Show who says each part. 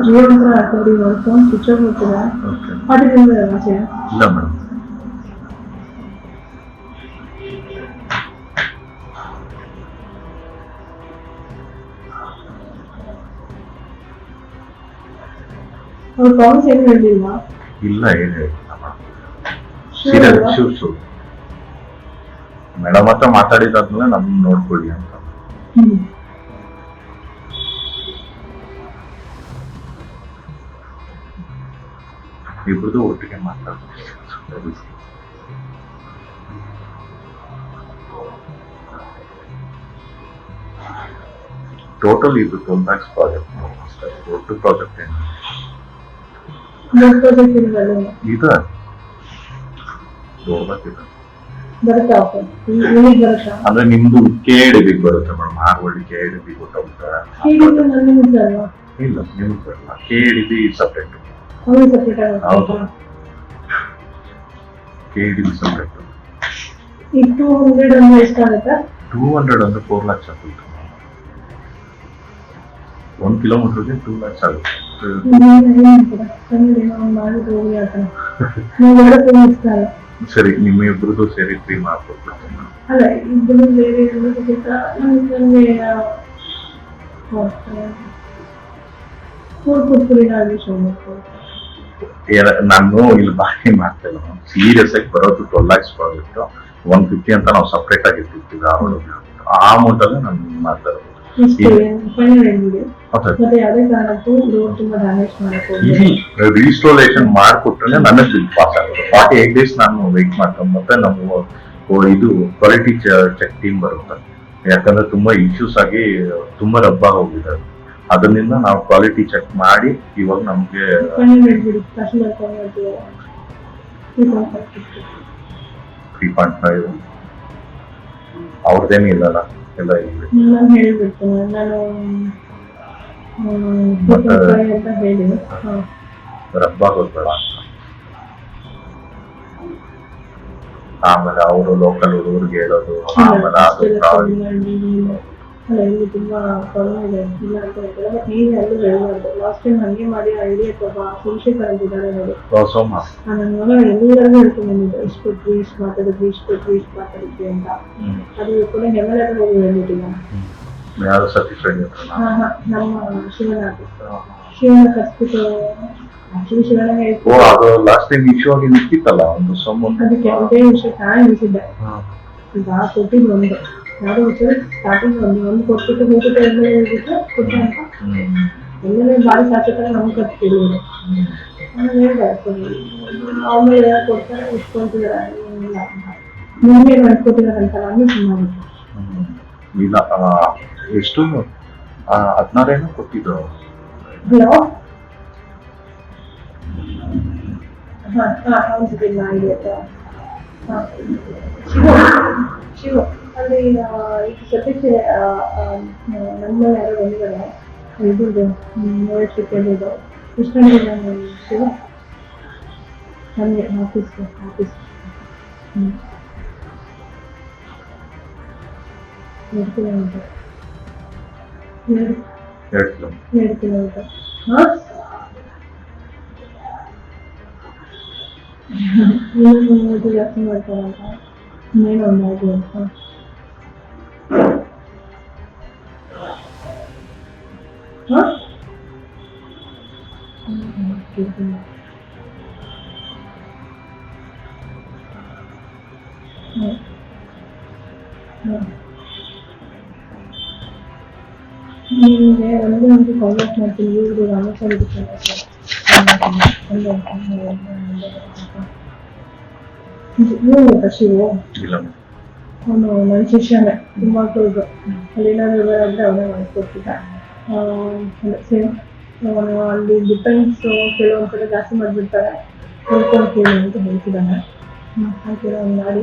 Speaker 1: ಜೀವಂತರ ಹಾಕಿದ್ರಿ phone switch off ಹೋಗ್ತದೆ ಮಾಡಿದ್ರೆ ಆಸೆ
Speaker 2: ಇಲ್ಲ ಮೇಡಮ್.
Speaker 1: ಅವ್ರು ಪ್ರಾಮಿಸ್ ಏನು ಹೇಳಿಲ್ಲ.
Speaker 2: ಇಲ್ಲ ಏನು ಹೇಳಿಲ್ಲ ಮೇಡಮ್. ಮೇಡಮ್ ಹತ್ರ ಮಾತಾಡಿದಾದ್ಮೇಲೆ ನಮ್ಗೆ ನೋಡ್ಕೊಳ್ಳಿ ಅಂತ. ಇಬ್ರದ್ದು ಒಟ್ಟಿಗೆ ಮಾತಾಡ್ತೀವಿ. ಟೋಟಲ್ ಇದು 12 lakhs ಪ್ರಾಜೆಕ್ಟ್. ಒಟ್ಟು ಪ್ರಾಜೆಕ್ಟ್ ಏನು ಇದೆ ಅಂದ್ರೆ ನಿಮ್ದು KIDB ಬರುತ್ತೆ ಮೇಡಮ್. ಆರ್ವಳ್ಳಿ KIDB ಗೊತ್ತಾಗುತ್ತೆ? ಇಲ್ಲ ನಿಮ್ಗೆ ಬರಲ್ಲ. KIDB separate. ಹೌದು, KIDB ಸಪ್ರೇಟ್.
Speaker 1: 200 ಅಂದ್ರೆ ಎಷ್ಟಾಗುತ್ತೆ?
Speaker 2: 200 ಅಂದ್ರೆ 4 lakhs ಆಗುತ್ತೆ. 1 ಕಿಲೋಮೀಟರ್ಗೆ 2 lakhs ಆಗುತ್ತೆ. ಸರಿ, ನಿಮ್ಮ ಇಬ್ರದ್ದು ಸೇರಿ 3 ಮಾಡ್ಕೊಡ್ತೀನಿ.
Speaker 1: ಅಲ್ಲ, ಇಬ್ಬರು ಬೇರೆ
Speaker 2: ನಾನು ಇಲ್ಲಿ ಬಾಕಿ ಮಾಡ್ತೇನೆ. ಸೀರಿಯಸ್ ಆಗಿ ಬರೋದು 12 lakhs ಪ್ರಾಜೆಕ್ಟ್. 150 ಅಂತ ನಾವು ಸಪ್ರೇಟ್ ಆಗಿ ಇಟ್ಟಿರ್ತೀವಿ. ಆ ಅಮೌಂಟ್ ಅಲ್ಲಿ ನಾನು ಮಾತಾಡೋದು. ರಿಸ್ಟೋರೇಷನ್ ಮಾಡಿಕೊಟ್ರೆ ನನ್ನ ಬಿಲ್ ಪಾಸ್ ಆಗುತ್ತೆ. 48 days ನಾನು ವೆಯ್ಟ್ ಮಾಡ್ಕೊಂಡು ಮತ್ತೆ ನಾವು ಇದು ಕ್ವಾಲಿಟಿ ಚೆಕ್ ಟೀಮ್ ಬರುತ್ತೆ. ಯಾಕಂದ್ರೆ ತುಂಬಾ ಇಶ್ಯೂಸ್ ಆಗಿ ತುಂಬಾ ರಬ್ಬ ಹೋಗಿದೆ. ಅದರಿಂದ ನಾವು ಕ್ವಾಲಿಟಿ ಚೆಕ್ ಮಾಡಿ ಇವಾಗ ನಮ್ಗೆ 3.5 ಅವ್ರದ್ದೇನು ಇಲ್ಲಲ್ಲ, ಎಲ್ಲ ಇದೆ. ರಬ್ಬ ಹೋಗ್ಬೇಡ ಅಂತ. ಆಮೇಲೆ ಅವರು ಲೋಕಲ್ ಹುಡುಗರಿಗೆ ಹೇಳೋದು, ಆಮೇಲೆ ಅದು
Speaker 1: ತುಂಬಾ ಪ್ರಾಬ್ಲಮ್ ಇದೆ. ಇಲ್ಲ ಅಂತ ಹೇಳ್ತಾರೆ, ಬಟ್ ನೀನು ಎಲ್ಲೂ ಹೇಳ್ಬಾರ್ದು. ಲಾಸ್ಟ್ ಟೈಮ್ ಹಂಗೆ ಮಾಡಿ ಐಡಿಯಾ ಸೋಮಶೇಖರ್ ಅಂತಿದ್ದಾರೆ ನೋಡಿ, ನನ್ನ ಮಗ ಎಲ್ಲರಿಗೂ ಹೇಳ್ಕೊಂಡು ಬಂದಿದ್ದೆ, ಇಷ್ಟು ಕೊಟ್ರಿ, ಇಷ್ಟು ಮಾತಾಡಿದ್ವಿ, ಇಷ್ಟು ಕೊಟ್ರಿ, ಇಷ್ಟು ಮಾತಾಡಿದ್ವಿ ಅಂತ. ಅದು ಕೂಡ ಹೆಮ್ಮೆ ಹೋಗಿ ಹೇಳ್ಬಿಟ್ಟಿಲ್ಲ. ನಮ್ಮ ಶಿವನ ಕಸ್ಬಿಟ್ಟು ಆಕ್ಚುಲಿ ಶಿವನ ಅದಕ್ಕೆ ಒಂದೇ ವಿಷಯ ಚೆನ್ನಾಗಿ ಅನಿಸಿದ್ದೆ. ಈಗ ಕೊಟ್ಟಿದ್ದು ಒಂದು ಯಾವುದೋ ಸ್ಟಾರ್ಟಿಂಗ್ ಒಂದು ಕೊಟ್ಬಿಟ್ಟು ಹೋಗ್ಬಿಟ್ಟು ಎಲ್ಲ ಹೇಳ್ಬಿಟ್ಟು ಕೊಟ್ಟೆ ಅಂತ ಎಲ್ಲೇ ಭಾರಿ ಸಾಚತಾರೆ ನಮ್ಗೆ ಕತ್ ಕೇಳಿದ್ರು. ನಾನು ಹೇಳಿದೆ ಆಮೇಲೆ ಕೊಡ್ತಾರೆ ಇಟ್ಕೊಳ್ತಿದ್ದಾರೆ, ಏನಿಲ್ಲ ನಿಮಗೆ ಮಾಡ್ಕೊತಿದಾರಂತ ನಾನು ಸುಮ್ಮನೆ.
Speaker 2: ಇಲ್ಲ ಎಷ್ಟು 16 ಕೊಟ್ಟಿದ್ರು.
Speaker 1: ಹಲೋ, ಅನ್ಸುತ್ತಿಲ್ಲ ಇದೆಯಾ? ಶಿವ ಅಲ್ಲಿ ಈಗ ಸದ್ಯಕ್ಕೆ ನಮ್ಮ ಯಾರೋ ಬಂದಿದ್ದಾರೆ, ಇದ್ದು ನೋಡೋಕ್ಕೆ ಹೇಳಿದ್ದು ಎಷ್ಟು ಗಂಟೆಗೆ ಶಿವ ನನಗೆ ಆಫೀಸ್ 2 ಕಿಲೋಮೀಟರ್. 2 ಕಿಲೋಮೀಟರ್. ಇನ್ನೂ ಜಾಸ್ತಿ ಮಾಡ್ತಾರಂತ ಇನ್ನೇನು ಒಂದು ಆಗಿ ಅಂತ. ನಿಮಗೆ ಒಂದು ಕಾಂಟ್ಯಾಕ್ಟ್ ಮಾಡ್ತೀನಿ. ಇವ್ರಿಗೆ ರಾಮೇಶ್ವರ ಶಿವು ಅವನು ನನ್ನ ಶಿಷ್ಯನೇ, ತುಂಬ ಕ್ಲೋಸ್. ಅಲ್ಲೇನಾದ್ರು ಅಂದರೆ ಅವನೇ ಮಾಡಿಕೊಡ್ತಿದ್ದ. ಸೇಮ್ ಅಲ್ಲಿ ಡಿಪೆಂಡ್ಸ್ ಕೆಲವೊಂದ್ಸಲ ಜಾಸ್ತಿ ಮಾಡಿಬಿಡ್ತಾರೆ, ಕೇಳಿ ಅಂತ ಹೇಳ್ತಿದ್ದಾನೆ. ಹಾಗೆ ಮಾಡಿ